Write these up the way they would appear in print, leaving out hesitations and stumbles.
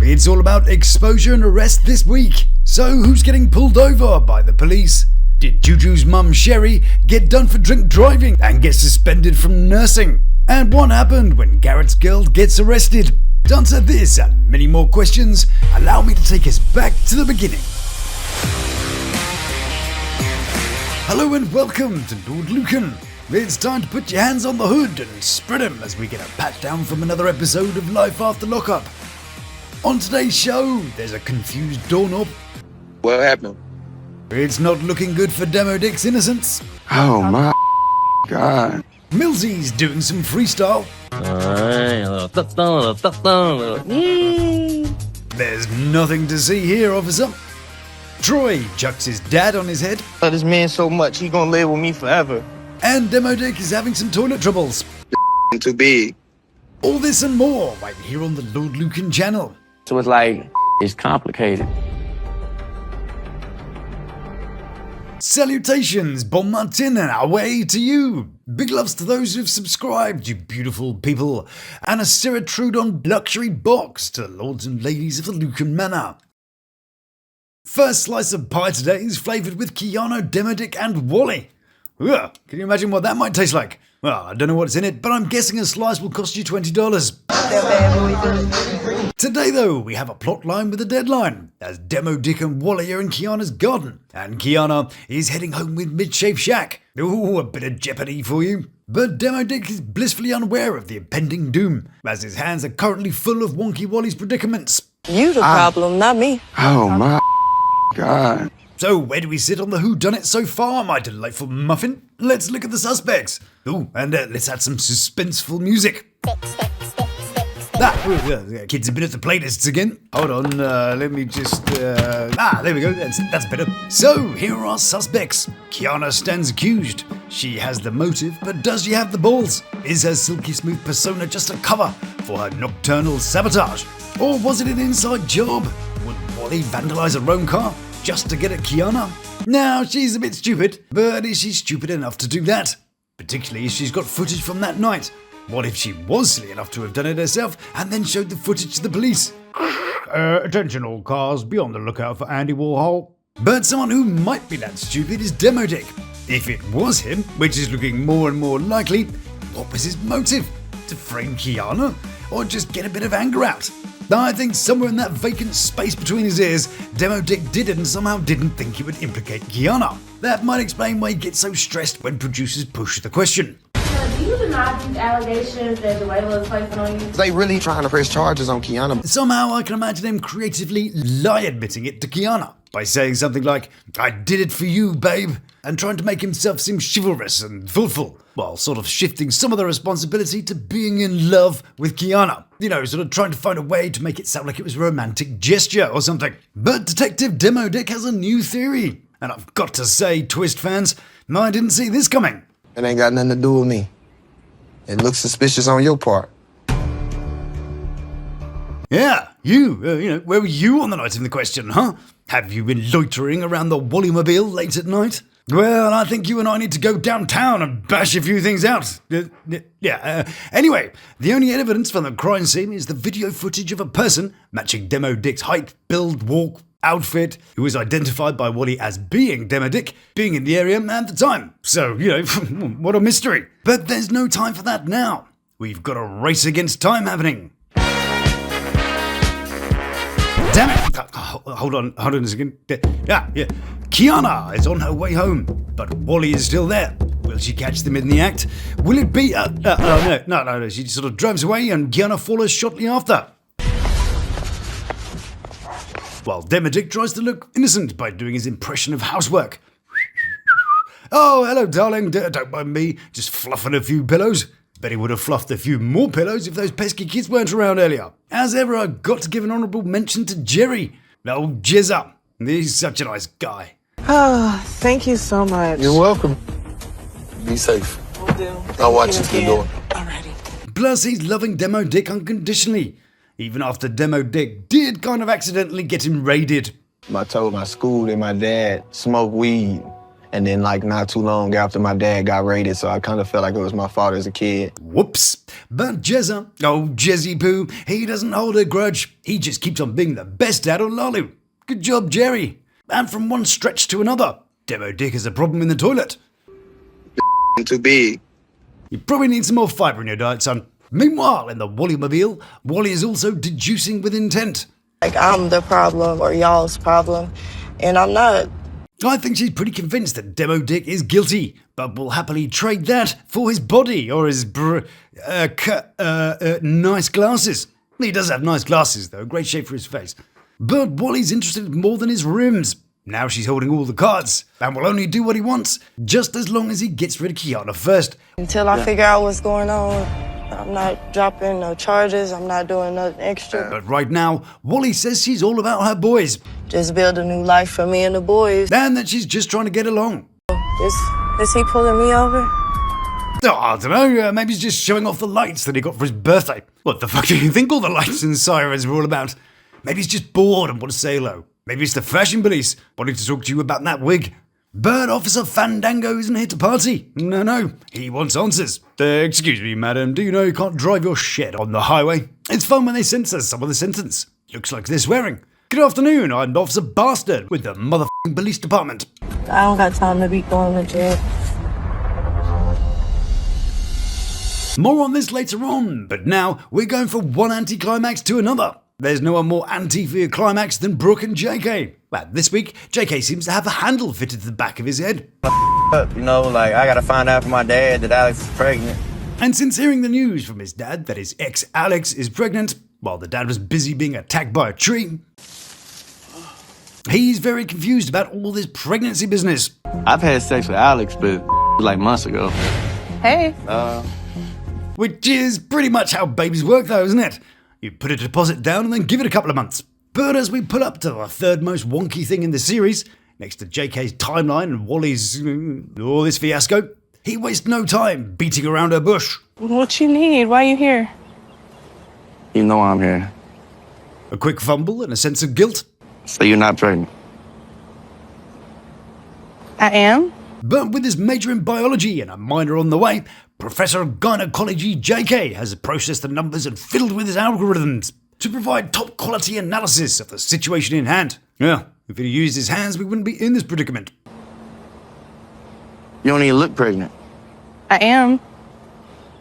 It's all about exposure and arrest this week. So who's getting pulled over by the police? Did Juju's mum Sherry get done for drink driving and get suspended from nursing? And what happened when Garrett's girl gets arrested? To answer this and many more questions, allow me to take us back to the beginning. Hello and welcome to Lawd Lukan. It's time to put your hands on the hood and spread them as we get a pat down from another episode of Life After Lockup. On today's show, there's a confused doorknob. What happened? It's not looking good for Damodrick's innocence. Oh my God. Millz's doing some freestyle. There's nothing to see here, officer. Troy chucks his dad on his head. I love this man so much, he gonna live with me forever. And Damodrick is having some toilet troubles. Too big. All this and more right here on the Lawd Lukan channel. So it's like, it's complicated. Salutations, bon matin, and away to you. Big loves to those who've subscribed, you beautiful people. And a Ceratrodon luxury box to the lords and ladies of the Lukan Manor. First slice of pie today is flavoured with Quiana, Damodrick, and Wally. Ugh, can you imagine what that might taste like? Well, I don't know what's in it, but I'm guessing a slice will cost you $20. Today, though, we have a plot line with a deadline, as Damodrick and Wally are in Quiana's garden, and Quiana is heading home with Mid-Shape Shack. Ooh, a bit of jeopardy for you. But Damodrick is blissfully unaware of the impending doom, as his hands are currently full of Wonky Wally's predicaments. You the problem, not me. Oh my God. So where do we sit on the whodunit so far, my delightful muffin? Let's look at the suspects. Ooh, and let's add some suspenseful music. Kids have been at the playlists again. Hold on, let me just... there we go, that's better. So, here are our suspects. Quiana stands accused. She has the motive, but does she have the balls? Is her silky smooth persona just a cover for her nocturnal sabotage? Or was it an inside job? Would Wally vandalise her own car just to get at Quiana? Now, she's a bit stupid, but is she stupid enough to do that? Particularly if she's got footage from that night. What if she was silly enough to have done it herself and then showed the footage to the police? Attention all cars, be on the lookout for Andy Warhol. But someone who might be that stupid is Damodrick. If it was him, which is looking more and more likely, what was his motive? To frame Quiana? Or just get a bit of anger out? I think somewhere in that vacant space between his ears, Damodrick did it and somehow didn't think he would implicate Quiana. That might explain why he gets so stressed when producers push the question. Do you deny these allegations that Jawalia is placing on you? They really trying to press charges on Quiana. Somehow I can imagine him creatively lie admitting it to Quiana by saying something like, I did it for you, babe, and trying to make himself seem chivalrous and thoughtful, while sort of shifting some of the responsibility to being in love with Quiana. You know, sort of trying to find a way to make it sound like it was a romantic gesture or something. But Detective Damodrick has a new theory. And I've got to say, Twist fans, I didn't see this coming. It ain't got nothing to do with me. It looks suspicious on your part. Yeah, you know, where were you on the night in the question, huh? Have you been loitering around the Wallymobile late at night? Well, I think you and I need to go downtown and bash a few things out. Anyway, the only evidence from the crime scene is the video footage of a person matching Damodrick's height, build, walk, outfit, who was identified by Wally as being Damodrick, being in the area at the time. So, you know, what a mystery. But there's no time for that now. We've got a race against time happening. Damn it! Hold on a second. Yeah. Quiana is on her way home, but Wally is still there. Will she catch them in the act? Will it be... No. She sort of drives away and Quiana follows shortly after. While Damodrick tries to look innocent by doing his impression of housework. Oh, hello, darling. Don't mind me. Just fluffing a few pillows. Bet he would have fluffed a few more pillows if those pesky kids weren't around earlier. As ever, I've got to give an honourable mention to Jerry. Old Jizza. He's such a nice guy. Oh, thank you so much. You're welcome. Be safe. Will do. I'll watch you through the door. Alrighty. Plus, he's loving Damodrick unconditionally. Even after Damodrick did kind of accidentally get him raided. I told my school that my dad smoked weed And then, like, not too long after my dad got raided, so I kind of felt like it was my fault as a kid. Whoops. But Jezza, oh Jezzy Poo, he doesn't hold a grudge. He just keeps on being the best dad on Lalu. Good job, Jerry. And from one stretch to another, Damodrick has a problem in the toilet. Too big. You probably need some more fibre in your diet, son. Meanwhile, in the Wally mobile, Wally is also deducing with intent. Like, I'm the problem or y'all's problem, and I'm not. I think she's pretty convinced that Damodrick is guilty, but will happily trade that for his body or his nice glasses. He does have nice glasses, though, great shape for his face. But Wally's interested in more than his rims. Now she's holding all the cards, and will only do what he wants, just as long as he gets rid of Quiana first. Until I figure out what's going on, I'm not dropping no charges, I'm not doing nothing extra. But right now, Wally says she's all about her boys, Just build a new life for me and the boys. and that she's just trying to get along. Is he pulling me over? Oh, I don't know, maybe he's just showing off the lights that he got for his birthday. What the fuck do you think all the lights and sirens are all about? Maybe he's just bored and wants to say hello. Maybe it's the fashion police wanting to talk to you about that wig. But Officer Fandango isn't here to party. No, he wants answers. Excuse me, madam, do you know you can't drive your shed on the highway? It's fun when they censor some of the sentence. Looks like they're swearing. Good afternoon, I'm Officer Bastard with the motherfucking police department. I don't got time to be going to jail. More on this later on, but now we're going from one anticlimax to another. There's no one more anti for a climax than Brooke and JK. Well, this week, JK seems to have a handle fitted to the back of his head. You know, like, I gotta find out from my dad that Alex is pregnant. And since hearing the news from his dad that his ex-Alex is pregnant, while the dad was busy being attacked by a tree, he's very confused about all this pregnancy business. I've had sex with Alex, but like months ago. Hey. Which is pretty much how babies work though, isn't it? You put a deposit down and then give it a couple of months. But as we pull up to the third most wonky thing in the series, next to JK's timeline and Wally's all this fiasco, he wastes no time beating around her bush. What you need? Why you here? You know I'm here. A quick fumble and a sense of guilt. So you're not pregnant? I am? But with his major in biology and a minor on the way, Professor of Gynecology JK has processed the numbers and fiddled with his algorithms to provide top quality analysis of the situation in hand. Yeah, if he'd used his hands, we wouldn't be in this predicament. You don't even look pregnant. I am.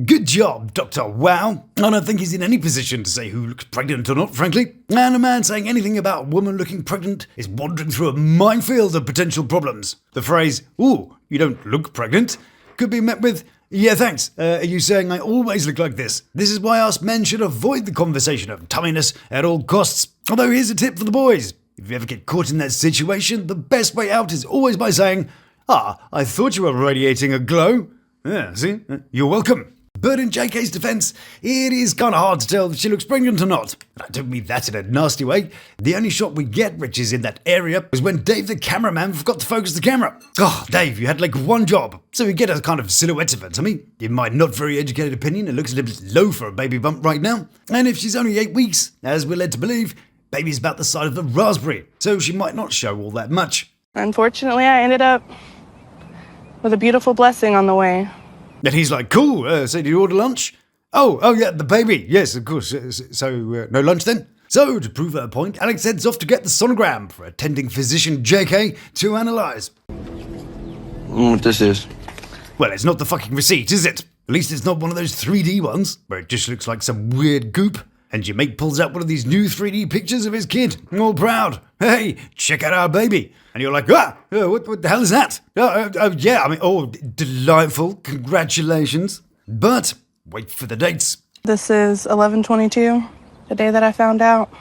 Good job, Dr. Wow. I don't think he's in any position to say who looks pregnant or not, frankly. And a man saying anything about a woman looking pregnant is wandering through a minefield of potential problems. The phrase, "ooh, you don't look pregnant," could be met with, "yeah, thanks. Are you saying I always look like this? This is why us men should avoid the conversation of tumminess at all costs." Although here's a tip for the boys. If you ever get caught in that situation, the best way out is always by saying, "I thought you were radiating a glow." Yeah, see? You're welcome. But in JK's defense, it is kind of hard to tell if she looks pregnant or not. And I don't mean that in a nasty way. The only shot we get, which is in that area, was when Dave the cameraman forgot to focus the camera. Oh, Dave, you had like one job. So we get a kind of silhouette of her to me. In my not very educated opinion, it looks a little bit low for a baby bump right now. And if she's only 8 weeks, as we're led to believe, baby's about the size of a raspberry. So she might not show all that much. Unfortunately, I ended up with a beautiful blessing on the way. And he's like, cool, so did you order lunch? Oh, yeah, the baby. Yes, of course. So, no lunch then? So, to prove her point, Alex heads off to get the sonogram for attending physician JK to analyse. What this is? Well, it's not the fucking receipt, is it? At least it's not one of those 3D ones, where it just looks like some weird goop. And your mate pulls out one of these new 3D pictures of his kid, all proud. Hey, check out our baby. And you're like, what the hell is that? Delightful, congratulations. But wait for the dates. This is 11/22, the day that I found out.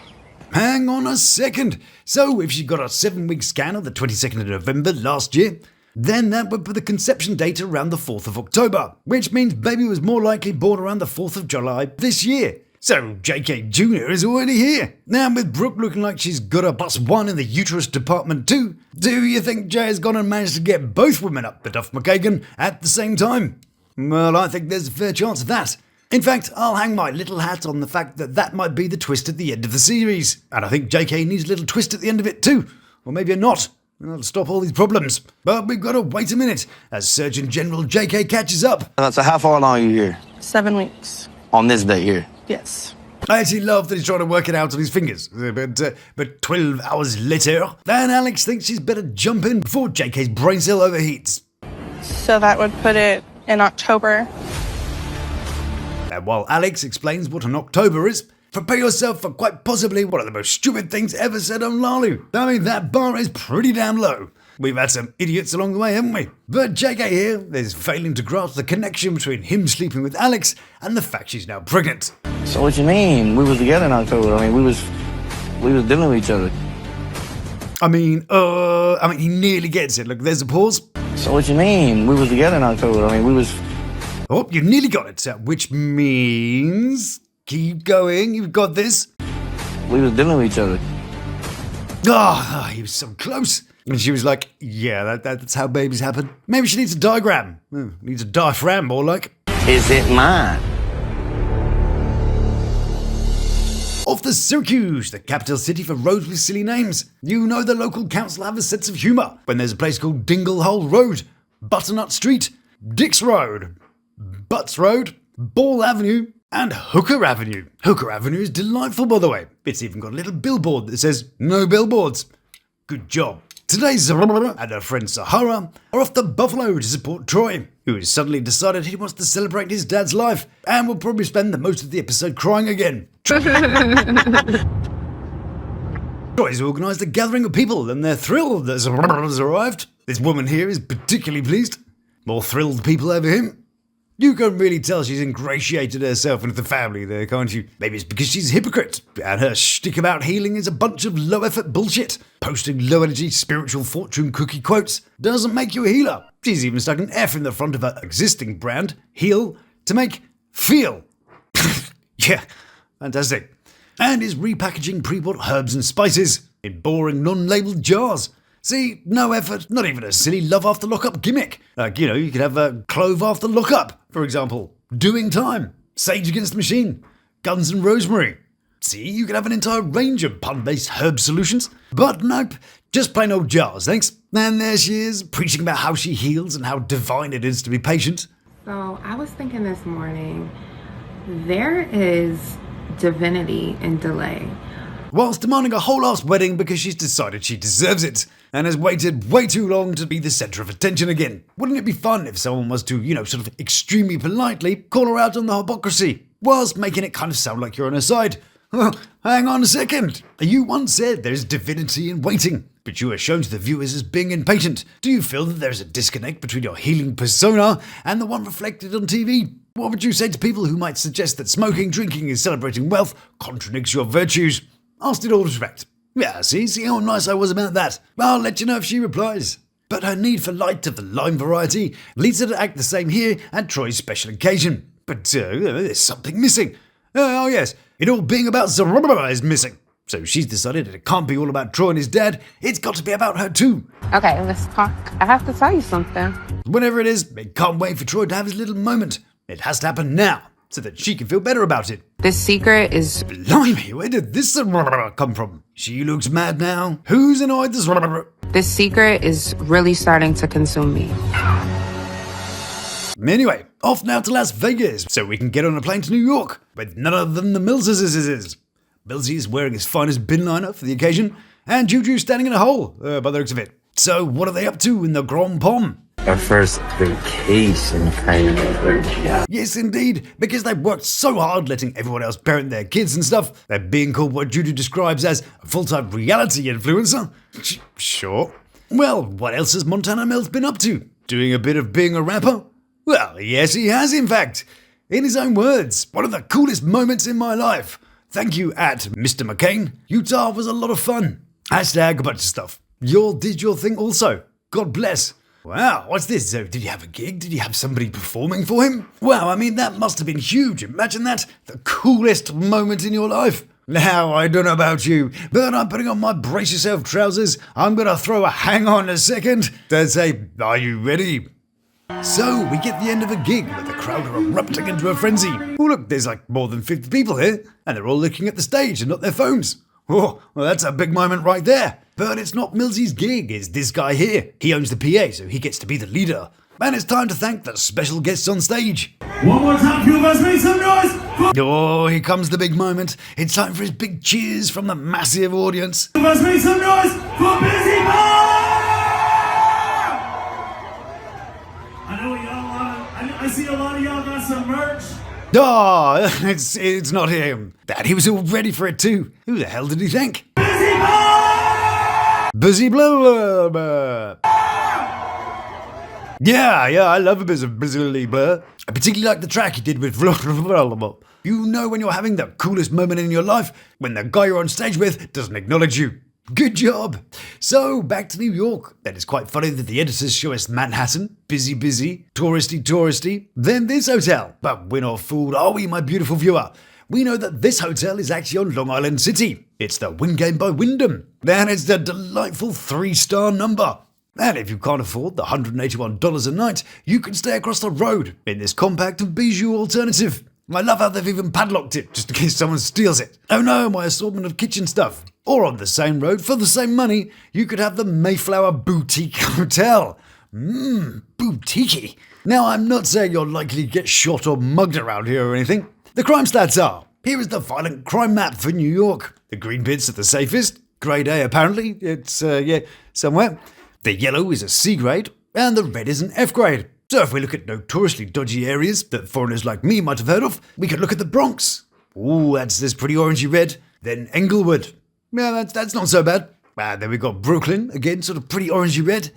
Hang on a second. So if she got a 7-week scan on the 22nd of November last year, then that would put the conception date around the 4th of October, which means baby was more likely born around the 4th of July this year. So JK Jr. is already here. Now with Brooke looking like she's got a +1 in the uterus department too, do you think Jay has gone and managed to get both women up the Duff McKagan at the same time? Well, I think there's a fair chance of that. In fact, I'll hang my little hat on the fact that that might be the twist at the end of the series. And I think JK needs a little twist at the end of it too. Or maybe a knot. That'll stop all these problems. But we've got to wait a minute as Surgeon General JK catches up. So how far along are you here? 7 weeks. On this day here? Yes. I actually love that he's trying to work it out on his fingers. But 12 hours later, then Alex thinks she's better jump in before JK's brain cell overheats. So that would put it in October. And while Alex explains what an October is, prepare yourself for quite possibly one of the most stupid things ever said on Lalu. I mean, that bar is pretty damn low. We've had some idiots along the way, haven't we? But JK here is failing to grasp the connection between him sleeping with Alex and the fact she's now pregnant. So what you mean? We was together in October. I mean, we was dealing with each other. I mean, he nearly gets it. Look, there's a pause. So what you mean? We was together in October. I mean, we was... Oh, you nearly got it, which means... Keep going, you've got this. We was dealing with each other. He was so close. And she was like, yeah, that's how babies happen. Maybe she needs a diagram. Needs a diaphragm, more like. Is it mine? Off the Syracuse, the capital city for roads with silly names. You know the local council have a sense of humour when there's a place called Dinglehole Road, Butternut Street, Dix Road, Butts Road, Ball Avenue, and Hooker Avenue. Hooker Avenue is delightful, by the way. It's even got a little billboard that says, no billboards. Good job. Today, Zeruiah and her friend Sahara are off to Buffalo to support Troy, who has suddenly decided he wants to celebrate his dad's life and will probably spend the most of the episode crying again. Troy's organised a gathering of people and they're thrilled that Zeruiah has arrived. This woman here is particularly pleased. More thrilled people over him. You can really tell she's ingratiated herself into the family there, can't you? Maybe it's because she's a hypocrite, and her shtick about healing is a bunch of low-effort bullshit. Posting low-energy spiritual fortune cookie quotes doesn't make you a healer. She's even stuck an F in the front of her existing brand, Heal, to make feel. Yeah, fantastic. And is repackaging pre-bought herbs and spices in boring non-labelled jars. See, no effort, not even a silly Love After Lockup gimmick. Like, you could have a Clove After Lockup, for example. Doing Time, Sage Against the Machine, Guns and Rosemary. See, you could have an entire range of pun-based herb solutions. But nope, just plain old jars, thanks. And there she is, preaching about how she heals and how divine it is to be patient. So, I was thinking this morning, there is divinity in delay. Whilst demanding a whole-ass wedding because she's decided she deserves it, and has waited way too long to be the centre of attention again. Wouldn't it be fun if someone was to, sort of extremely politely call her out on the hypocrisy, whilst making it kind of sound like you're on her side? Well, hang on a second. You once said there's divinity in waiting, but you are shown to the viewers as being impatient. Do you feel that there's a disconnect between your healing persona and the one reflected on TV? What would you say to people who might suggest that smoking, drinking, and celebrating wealth contradicts your virtues? Asked in all respect. Yeah, see how nice I was about that. I'll let you know if she replies. But her need for light of the lime variety leads her to act the same here at Troy's special occasion. But there's something missing. Oh yes, it all being about Zeruiah is missing. So she's decided that it can't be all about Troy and his dad, it's got to be about her too. Okay, let's talk. I have to tell you something. Whenever it is, it can't wait for Troy to have his little moment. It has to happen now, so that she can feel better about it. This secret is... Blimey, where did this come from? She looks mad now. Who's annoyed this? This secret is really starting to consume me. Anyway, off now to Las Vegas, so we can get on a plane to New York, with none other than the Millz's. Millz is wearing his finest bin liner for the occasion, and Juju's standing in a hole, by the looks of it. So what are they up to in the Grand Pom? Our first vacation, kind of. Yes, indeed, because they've worked so hard letting everyone else parent their kids and stuff, they're being called what Juju describes as a full-time reality influencer. Sure. Well, what else has Montana Millz been up to? Doing a bit of being a rapper? Well, yes, he has, in fact. In his own words, one of the coolest moments in my life. Thank you, at Mr. McCain. Utah was a lot of fun. Hashtag a bunch of stuff. You did your thing also. God bless. Wow, what's this? Did he have a gig? Did he have somebody performing for him? Wow, I mean, that must have been huge. Imagine that. The coolest moment in your life. Now, I don't know about you, but I'm putting on my brace yourself trousers. I'm going to throw a hang on a second to say, are you ready? So, we get the end of a gig with the crowd are erupting into a frenzy. Oh look, there's like more than 50 people here, and they're all looking at the stage and not their phones. Oh, well that's a big moment right there. But it's not Millz's gig, it's this guy here. He owns the PA, so he gets to be the leader. And it's time to thank the special guests on stage. One more time, you guys make some noise! Oh, here comes the big moment. It's time for his big cheers from the massive audience. You guys make some noise for Busy Boy! I know y'all I see a lot of y'all got some merch. Oh, it's not him. That he was all ready for it too. Who the hell did he think? Busy Boy! Busy blah blah blah. Yeah, I love a bit of Busy Blur. I particularly like the track he did with blah blah blah. You know when you're having the coolest moment in your life, when the guy you're on stage with doesn't acknowledge you. Good job. So, back to New York. That is quite funny that the editors show us Manhattan, busy, touristy, then this hotel. But we're not fooled, are we, my beautiful viewer? We know that this hotel is actually on Long Island City. It's the Wingame by Wyndham. And it's a delightful 3-star number. And if you can't afford the $181 a night, you can stay across the road in this compact and bijou alternative. I love how they've even padlocked it, just in case someone steals it. Oh no, my assortment of kitchen stuff. Or on the same road, for the same money, you could have the Mayflower Boutique Hotel. Boutique. Now, I'm not saying you're likely to get shot or mugged around here or anything. The crime stats are, here is the violent crime map for New York. The green bits are the safest. Grade A, apparently. It's, somewhere. The yellow is a C grade, and the red is an F grade. So if we look at notoriously dodgy areas that foreigners like me might have heard of, we could look at the Bronx. Ooh, that's this pretty orangey red. Then Englewood. Yeah, that's not so bad. Then we got Brooklyn, again, sort of pretty orangey red.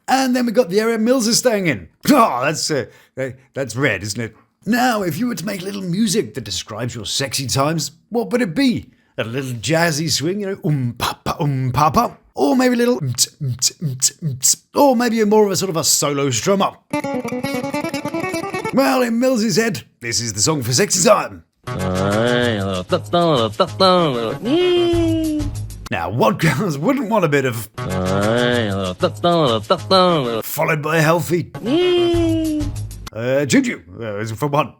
And then we got the area Millz is staying in. Oh, that's red, isn't it? Now, if you were to make a little music that describes your sexy times, what would it be? A little jazzy swing, pa-pa. Or maybe a little or maybe more of a sort of a solo strum up. Well, in Millz's head, this is the song for sexy time. Now, what girls wouldn't want a bit of followed by a healthy juju, for one.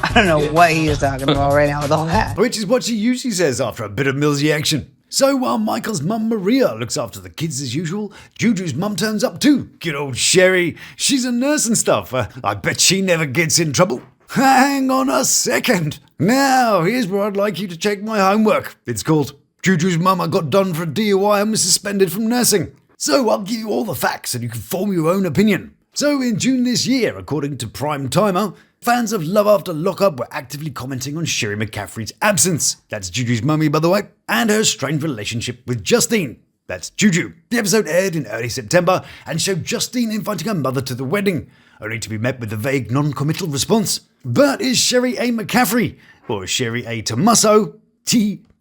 I don't know what he is talking about right now with all that. Which is what she usually says after a bit of Millzy action. So while Michael's mum Maria looks after the kids as usual, Juju's mum turns up too. Good old Sherry. She's a nurse and stuff. I bet she never gets in trouble. Hang on a second. Now, here's where I'd like you to check my homework. It's called Juju's mum got done for a DUI and was suspended from nursing. So I'll give you all the facts and you can form your own opinion. So in June this year, according to Prime Timer, fans of Love After Lockup were actively commenting on Sherry McCaffrey's absence. That's Juju's mummy, by the way, and her strained relationship with Justine. That's Juju. The episode aired in early September and showed Justine inviting her mother to the wedding, only to be met with a vague non-committal response. But is Sherry A. McCaffrey, or Sherry A. Tomaso,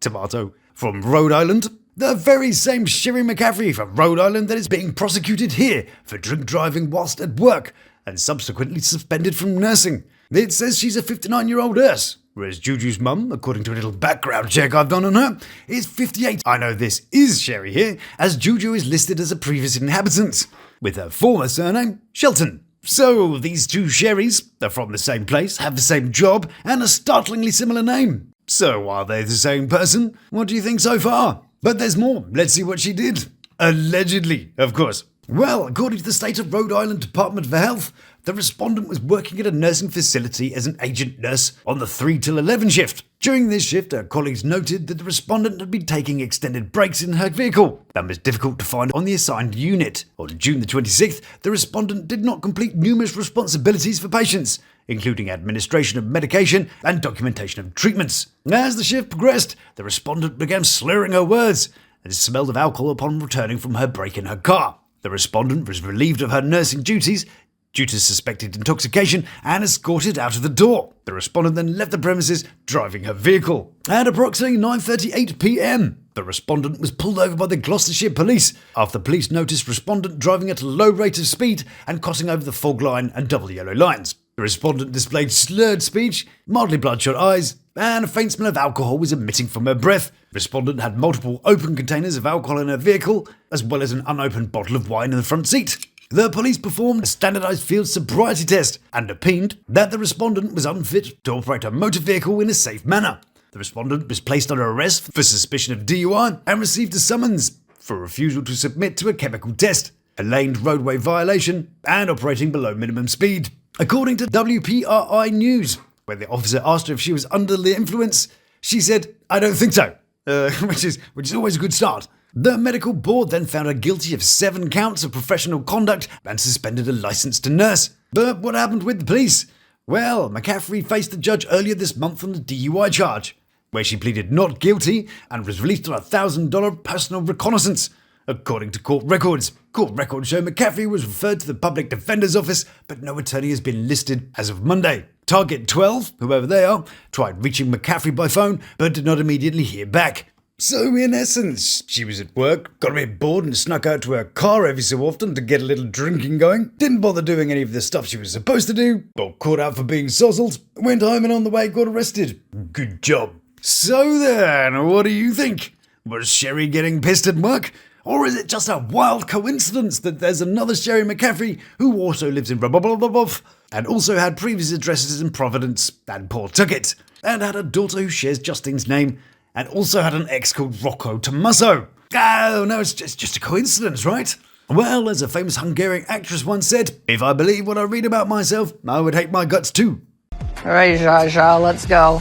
Tomato, from Rhode Island, the very same Sherry McCaffrey from Rhode Island that is being prosecuted here for drink driving whilst at work and subsequently suspended from nursing? It says she's a 59-year-old nurse, whereas Juju's mum, according to a little background check I've done on her, is 58. I know this is Sherry here, as Juju is listed as a previous inhabitant, with her former surname, Shelton. So these two Sherrys are from the same place, have the same job, and a startlingly similar name. So are they the same person? What do you think so far? But there's more. Let's see what she did. Allegedly, of course. Well, according to the state of Rhode Island Department for Health, the respondent was working at a nursing facility as an agent nurse on the 3 till 11 shift. During this shift, her colleagues noted that the respondent had been taking extended breaks in her vehicle and was difficult to find on the assigned unit. On June the 26th, the respondent did not complete numerous responsibilities for patients, including administration of medication and documentation of treatments. As the shift progressed, the respondent began slurring her words and smelled of alcohol upon returning from her break in her car. The respondent was relieved of her nursing duties due to suspected intoxication and escorted out of the door. The respondent then left the premises, driving her vehicle. At approximately 9:38 p.m, the respondent was pulled over by the Gloucestershire police after police noticed respondent driving at a low rate of speed and crossing over the fog line and double yellow lines. The respondent displayed slurred speech, mildly bloodshot eyes, and a faint smell of alcohol was emitting from her breath. The respondent had multiple open containers of alcohol in her vehicle, as well as an unopened bottle of wine in the front seat. The police performed a standardised field sobriety test and opined that the respondent was unfit to operate a motor vehicle in a safe manner. The respondent was placed under arrest for suspicion of DUI and received a summons for refusal to submit to a chemical test, a laned roadway violation, and operating below minimum speed. According to WPRI News, when the officer asked her if she was under the influence, she said, "I don't think so," which is always a good start. The medical board then found her guilty of 7 counts of professional conduct and suspended a licensed nurse. But what happened with the police? Well, McCaffrey faced the judge earlier this month on the DUI charge, where she pleaded not guilty and was released on a $1,000 personal reconnaissance. According to court records show McCaffrey was referred to the public defender's office, but no attorney has been listed as of Monday. Target 12, whoever they are, tried reaching McCaffrey by phone, but did not immediately hear back. So in essence, she was at work, got a bit bored and snuck out to her car every so often to get a little drinking going, didn't bother doing any of the stuff she was supposed to do, got caught out for being sozzled, went home and on the way got arrested. Good job. So then, what do you think? Was Sherry getting pissed at work? Or is it just a wild coincidence that there's another Sherry McCaffrey who also lives in Rubble and also had previous addresses in Providence and Pawtucket, and had a daughter who shares Justine's name, and also had an ex called Rocco Tommaso? Oh no, it's just a coincidence, right? Well, as a famous Hungarian actress once said, if I believe what I read about myself, I would hate my guts too. All right, Zsa, let's go.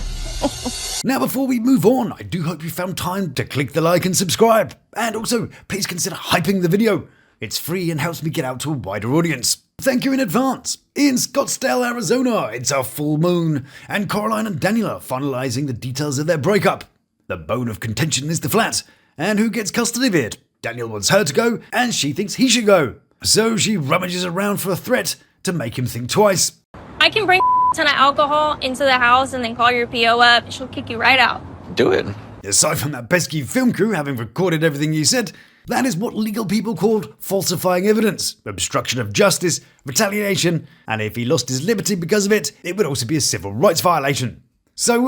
Now, before we move on, I do hope you found time to click the like and subscribe. And also, please consider hyping the video. It's free and helps me get out to a wider audience. Thank you in advance. In Scottsdale, Arizona, it's a full moon, and Coraline and Daniel are finalizing the details of their breakup. The bone of contention is the flat, and who gets custody of it? Daniel wants her to go, and she thinks he should go. So she rummages around for a threat to make him think twice. I can bring a ton of alcohol into the house and then call your PO up, and she'll kick you right out. Do it. Aside from that pesky film crew having recorded everything you said, that is what legal people called falsifying evidence, obstruction of justice, retaliation, and if he lost his liberty because of it, it would also be a civil rights violation. So,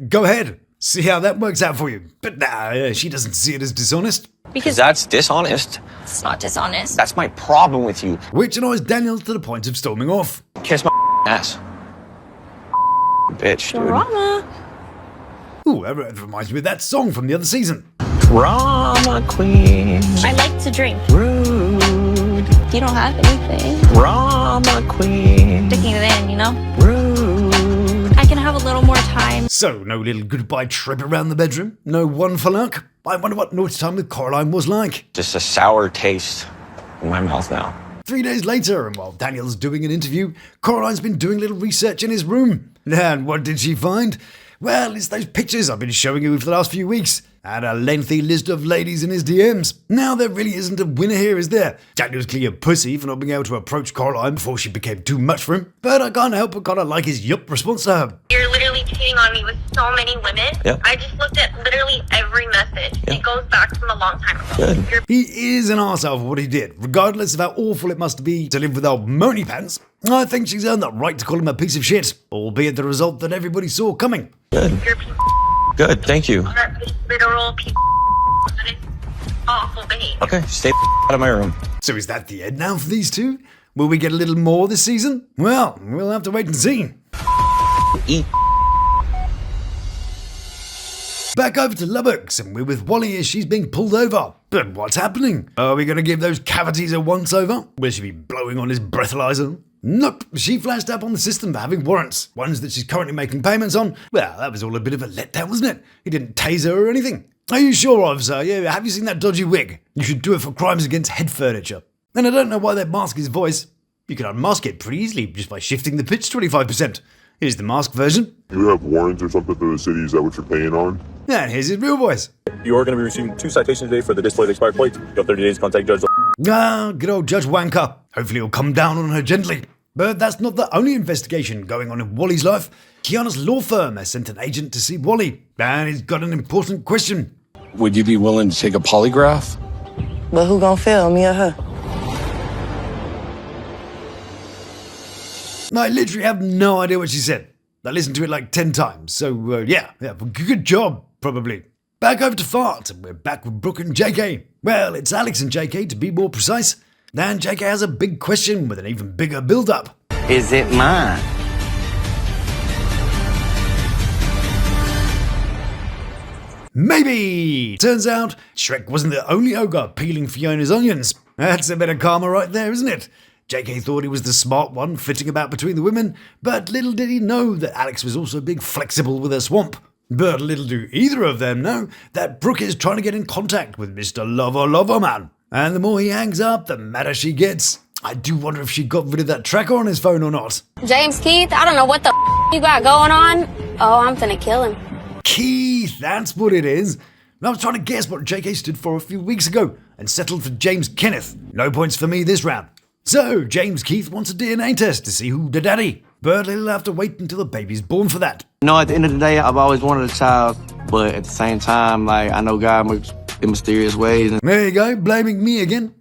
go ahead. See how that works out for you. But nah, she doesn't see it as dishonest. Because that's dishonest. It's not dishonest. That's my problem with you. Which annoys Daniel to the point of storming off. Kiss my ass. Bitch, dude. Drama. Ooh, that reminds me of that song from the other season. Drama queen. I like to drink. Rude. You don't have anything. Drama queen. Sticking it in, you know? Rude. I can have a little more time. So, no little goodbye trip around the bedroom? No one for luck? I wonder what naughty time with Coraline was like. Just a sour taste in my mouth now. 3 days later, and while Daniel's doing an interview, Coraline's been doing a little research in his room. And what did she find? Well, it's those pictures I've been showing you for the last few weeks, and a lengthy list of ladies in his DMs. Now, there really isn't a winner here, is there? Daniel's clearly a pussy for not being able to approach Coraline before she became too much for him, but I can't help but kinda like his yup response to her. You're literally cheating on me with so many women. Yep. I just looked at literally every message. Yep. It goes back from a long time ago. Good. He is an arsehole for what he did, regardless of how awful it must be to live with old Moni Pants. I think she's earned the right to call him a piece of shit, albeit the result that everybody saw coming. Good. You're people Good, thank you. are literal people. That is awful behavior. Okay, stay out of my room. So is that the end now for these two? Will we get a little more this season? Well, we'll have to wait and see. Eat. Back over to Lubbock, and we're with Wally as she's being pulled over. But what's happening? Are we going to give those cavities a once-over? Will she be blowing on his breathalyzer? Nope, she flashed up on the system for having warrants. Ones that she's currently making payments on. Well, that was all a bit of a letdown, wasn't it? He didn't tase her or anything. Are you sure, officer? Yeah, have you seen that dodgy wig? You should do it for crimes against head furniture. And I don't know why they mask his voice. You can unmask it pretty easily just by shifting the pitch 25%. Here's the mask version. You have warrants or something for the city, is that what you're paying on? And here's his real voice. You are going to be receiving 2 citations today for the display of expired plates. You have 30 days to contact Judge. Ah, good old Judge Wanker. Hopefully he'll come down on her gently. But that's not the only investigation going on in Wally's life. Quiana's law firm has sent an agent to see Wally, and he's got an important question. Would you be willing to take a polygraph? But who gonna fail, me or her? I literally have no idea what she said. I listened to it like 10 times, so yeah, good job, probably. Back over to Fart, and we're back with Brooke and JK. Well, it's Alex and JK to be more precise. And JK has a big question with an even bigger build-up. Is it mine? Maybe! Turns out, Shrek wasn't the only ogre peeling Fiona's onions. That's a bit of karma right there, isn't it? JK thought he was the smart one, flitting about between the women, but little did he know that Alex was also big flexible with her swamp. But little do either of them know that Brooke is trying to get in contact with Mr. Lover Man. And the more he hangs up, the madder she gets. I do wonder if she got rid of that tracker on his phone or not. James Keith, I don't know what the you got going on. Oh, I'm finna kill him. Keith, that's what it is. I was trying to guess what JK stood for a few weeks ago and settled for James Kenneth. No points for me this round. So, James Keith wants a DNA test to see who the daddy. But he'll have to wait until the baby's born for that. No, at the end of the day, I've always wanted a child, but at the same time, like, I know God moves in mysterious ways. There you go, blaming me again.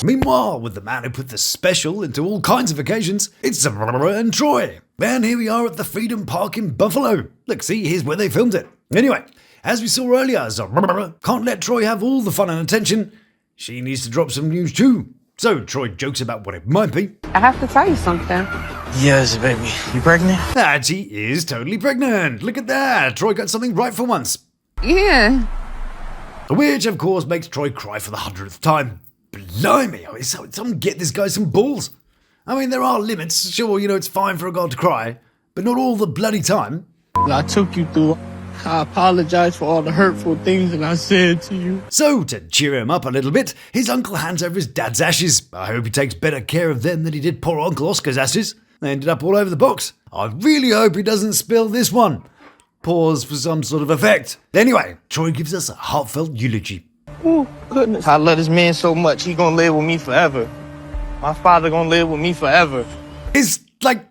Meanwhile, with the man who put the special into all kinds of occasions, it's Zeruiah and Troy. And here we are at the Freedom Park in Buffalo. Look, see, here's where they filmed it. Anyway, as we saw earlier, Zeruiah can't let Troy have all the fun and attention. She needs to drop some news too. So Troy jokes about what it might be. I have to tell you something. Yes, baby. You pregnant? And she is totally pregnant. Look at that. Troy got something right for once. Yeah. Which, of course, makes Troy cry for the 100th time. Blimey, I mean, someone get this guy some balls. I mean, there are limits. Sure, you know, it's fine for a god to cry, but not all the bloody time. I took you through. I apologize for all the hurtful things that I said to you. So, to cheer him up a little bit, his uncle hands over his dad's ashes. I hope he takes better care of them than he did poor Uncle Oscar's ashes. They ended up all over the box. I really hope he doesn't spill this one. Pause for some sort of effect. Anyway, Troy gives us a heartfelt eulogy. Oh, goodness. I love this man so much, he gonna live with me forever. My father gonna live with me forever. It's like,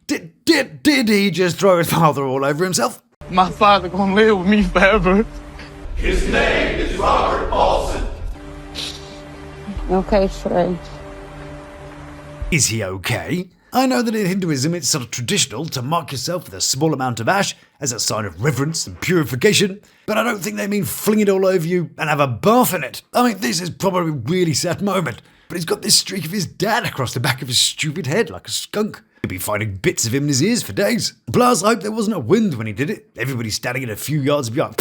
did he just throw his father all over himself? My father gonna live with me forever. His name is Robert Paulson. Okay, Troy. Is he okay? I know that in Hinduism it's sort of traditional to mark yourself with a small amount of ash as a sign of reverence and purification, but I don't think they mean fling it all over you and have a bath in it. I mean, this is probably a really sad moment, but he's got this streak of his dad across the back of his stupid head like a skunk. He'll be finding bits of him in his ears for days. Plus, I hope there wasn't a wind when he did it. Everybody's standing at a few yards behind.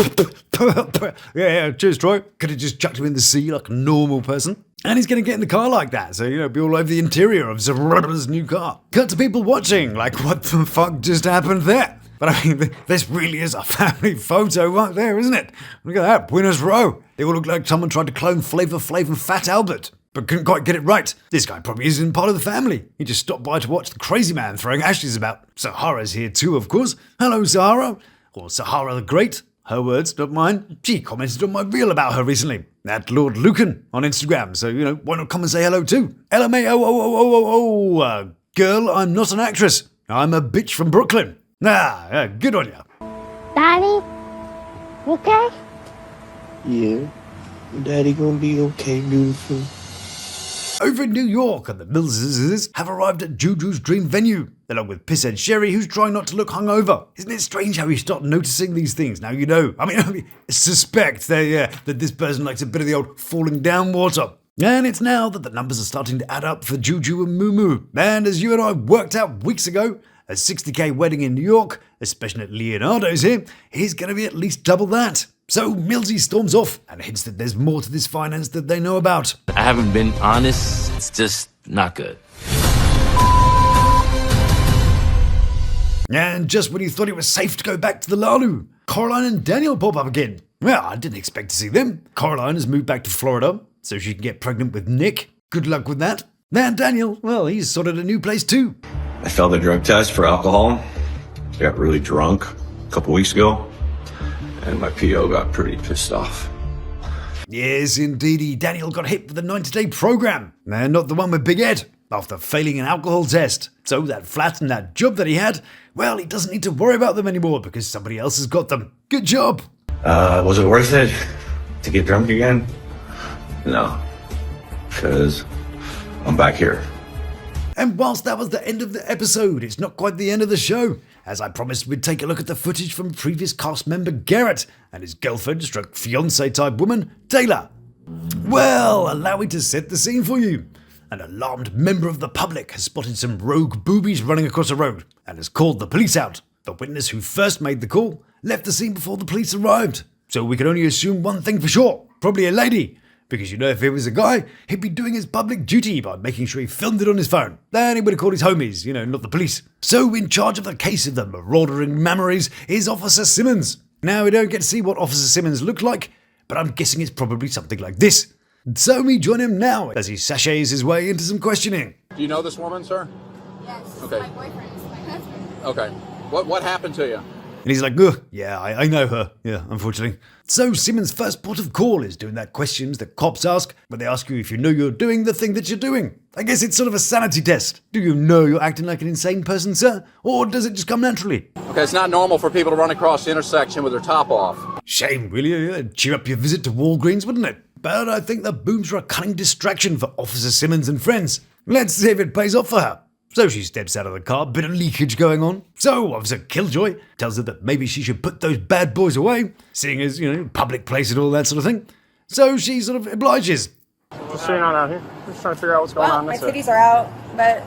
Yeah, cheers, Troy. Could have just chucked him in the sea like a normal person. And he's going to get in the car like that, so, you know, be all over the interior of Zeruiah's new car. Cut to people watching, like, what the fuck just happened there? But I mean, this really is a family photo right there, isn't it? Look at that, winners row. They all look like someone tried to clone Flavor Flav and Fat Albert, but couldn't quite get it right. This guy probably isn't part of the family. He just stopped by to watch the crazy man throwing ashes about. Sahara's here too, of course. Hello, Sahara. Or Sahara the Great. Her words, not mine. She commented on my reel about her recently. At Lawd Lukan on Instagram, so, you know, why not come and say hello too? LMAO, girl, I'm not an actress. I'm a bitch from Brooklyn. Good on ya. Daddy, you okay? Yeah. Daddy gonna be okay, beautiful. Over in New York, and the Millz's have arrived at Juju's dream venue, along with Pisshead Sherry, who's trying not to look hungover. Isn't it strange how you start noticing these things? Now you know. I mean, suspect that this person likes a bit of the old falling down water. And it's now that the numbers are starting to add up for Juju and Mumu. And as you and I worked out weeks ago, a 60k wedding in New York, especially at Leonardo's here, is going to be at least double that. So Millz storms off and hints that there's more to this finance that they know about. I haven't been honest. It's just not good. And just when you thought it was safe to go back to the Lalu, Coraline and Daniel pop up again. Well, I didn't expect to see them. Coraline has moved back to Florida so she can get pregnant with Nick. Good luck with that. And Daniel, well, he's sorted a new place too. I failed the drug test for alcohol. I got really drunk a couple weeks ago, and my PO got pretty pissed off. Yes, indeedy. Daniel got hit with the 90-day program, and not the one with Big Ed, after failing an alcohol test. So that flat and that job that he had, well, he doesn't need to worry about them anymore because somebody else has got them. Good job. Was it worth it to get drunk again? No, because I'm back here. And whilst that was the end of the episode, it's not quite the end of the show, as I promised we'd take a look at the footage from previous cast member Garret and his girlfriend fiance type woman, Taylor. Well, allow me to set the scene for you. an alarmed member of the public has spotted some rogue boobies running across a road and has called the police out. The witness who first made the call left the scene before the police arrived. So we can only assume one thing for sure, probably a lady. Because you know, if it was a guy, he'd be doing his public duty by making sure he filmed it on his phone. Then he would have called his homies, not the police. So in charge of the case of the maraudering memories is Officer Simmons. Now we don't get to see what Officer Simmons looked like, but I'm guessing it's probably something like this. So we join him now as he sachets his way into some questioning. Do you know this woman, sir? Yes, okay. My boyfriend is my husband. Okay. What happened to you? And he's like, ugh, yeah, I know her. Yeah, unfortunately. So Simmons' first port of call is doing that questions that cops ask when they ask you if you know you're doing the thing that you're doing. I guess it's sort of a sanity test. Do you know you're acting like an insane person, sir? Or does it just come naturally? Okay, it's not normal for people to run across the intersection with their top off. Shame, really. It'd cheer up your visit to Walgreens, wouldn't it? But I think the booms are a cunning distraction for Officer Simmons and friends. Let's see if it pays off for her. So she steps out of the car, bit of leakage going on. So Officer Killjoy tells her that maybe she should put those bad boys away, seeing as, public place and all that sort of thing. So she sort of obliges. What's going on out here? Just trying to figure out what's going on. My titties are out, but...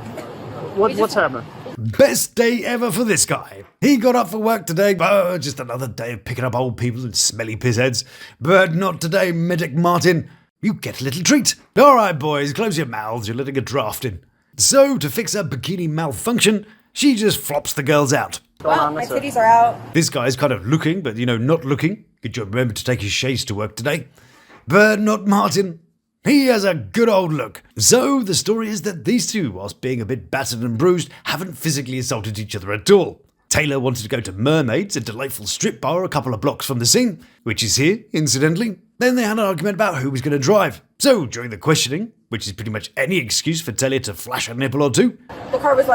What's happening? Best day ever for this guy. He got up for work today, just another day of picking up old people and smelly pissheads. But not today, Medic Martin. You get a little treat. All right, boys, close your mouths. You're letting a draft in. So, to fix her bikini malfunction, she just flops the girls out. Well, my titties are out. This guy's kind of looking, but, not looking. Good job, remember to take his shades to work today. But not Martin. He has a good old look. So, the story is that these two, whilst being a bit battered and bruised, haven't physically assaulted each other at all. Taylor wanted to go to Mermaids, a delightful strip bar a couple of blocks from the scene, which is here, incidentally. Then they had an argument about who was going to drive. So, during the questioning, which is pretty much any excuse for Taylor to flash a nipple or two. The car was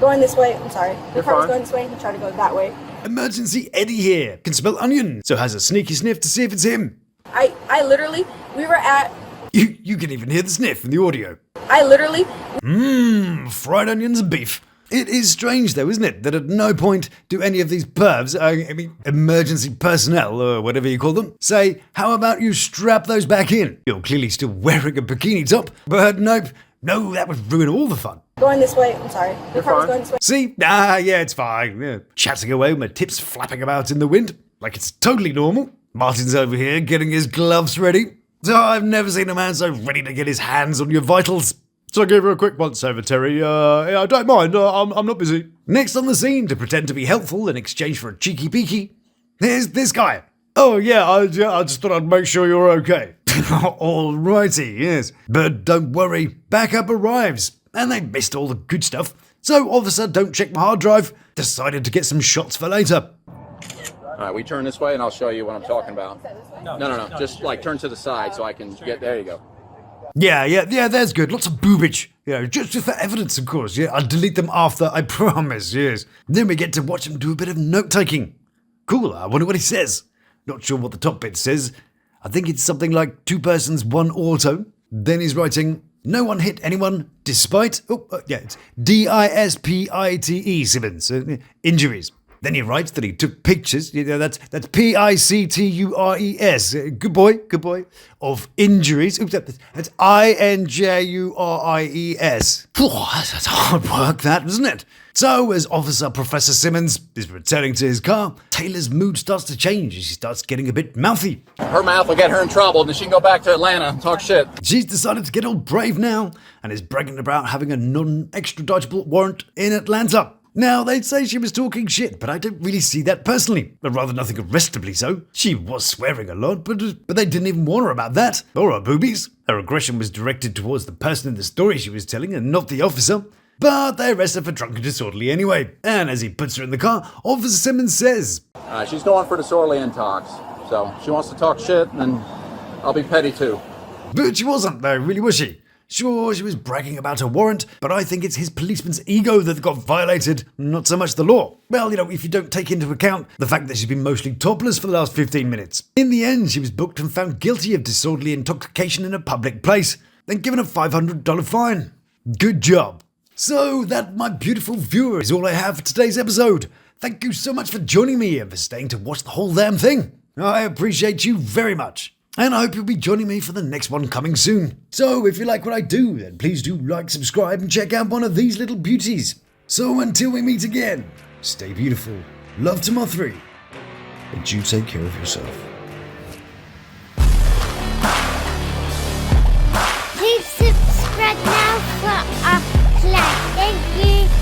going this way. I'm sorry. The car was going this way and he tried to go that way. Emergency Eddie here. Can smell onion, so has a sneaky sniff to see if it's him. I literally, we were at... You can even hear the sniff in the audio. I literally... Fried onions and beef. It is strange though, isn't it, that at no point do any of these pervs, emergency personnel, or whatever you call them, say, how about you strap those back in? You're clearly still wearing a bikini top, but nope, no, that would ruin all the fun. Going this way, I'm sorry. The car was going this way. See? Yeah, it's fine. Yeah. Chatting away with my tips flapping about in the wind, like it's totally normal. Martin's over here getting his gloves ready. So I've never seen a man so ready to get his hands on your vitals. So I gave her a quick once over, Terry. I don't mind. I'm not busy. Next on the scene, to pretend to be helpful in exchange for a cheeky peeky, there's this guy. Oh yeah, I just thought I'd make sure you're okay. Alrighty, yes. But don't worry, backup arrives. And they missed all the good stuff. So Officer Don't Check My Hard Drive decided to get some shots for later. All right, we turn this way and I'll show you what I'm talking about. No. Just turn to the side so I can get, there you go. Yeah, that's good. Lots of boobage. Just for evidence, of course. Yeah, I'll delete them after, I promise, yes. Then we get to watch him do a bit of note-taking. Cool, I wonder what he says. Not sure what the top bit says. I think it's something like 2 persons, 1 auto. Then he's writing, no one hit anyone despite, it's DISPITE, Simmons, injuries. Then he writes that he took pictures, that's PICTURES, good boy, of injuries. Oops, that's INJURIES. That's hard work, that, isn't it? So, as Officer Professor Simmons is returning to his car, Taylor's mood starts to change as she starts getting a bit mouthy. Her mouth will get her in trouble, and then she can go back to Atlanta and talk shit. She's decided to get all brave now, and is bragging about having a non-extraditable warrant in Atlanta. Now, they'd say she was talking shit, but I don't really see that personally. Or rather, nothing arrestably so. She was swearing a lot, but they didn't even warn her about that. Or her boobies. Her aggression was directed towards the person in the story she was telling, and not the officer. But they arrest her for drunk and disorderly anyway. And as he puts her in the car, Officer Simmons says, she's going for disorderly intox. So, she wants to talk shit, and I'll be petty too. But she wasn't, though, really, was she? Sure, she was bragging about her warrant, but I think it's his policeman's ego that got violated, not so much the law. Well, if you don't take into account the fact that she's been mostly topless for the last 15 minutes. In the end, she was booked and found guilty of disorderly intoxication in a public place, then given a $500 fine. Good job. So, that, my beautiful viewer, is all I have for today's episode. Thank you so much for joining me and for staying to watch the whole damn thing. I appreciate you very much. And I hope you'll be joining me for the next one coming soon. So if you like what I do, then please do like, subscribe, and check out one of these little beauties. So until we meet again, stay beautiful, love to Mothri, and you take care of yourself. Please subscribe now for our class. Thank you.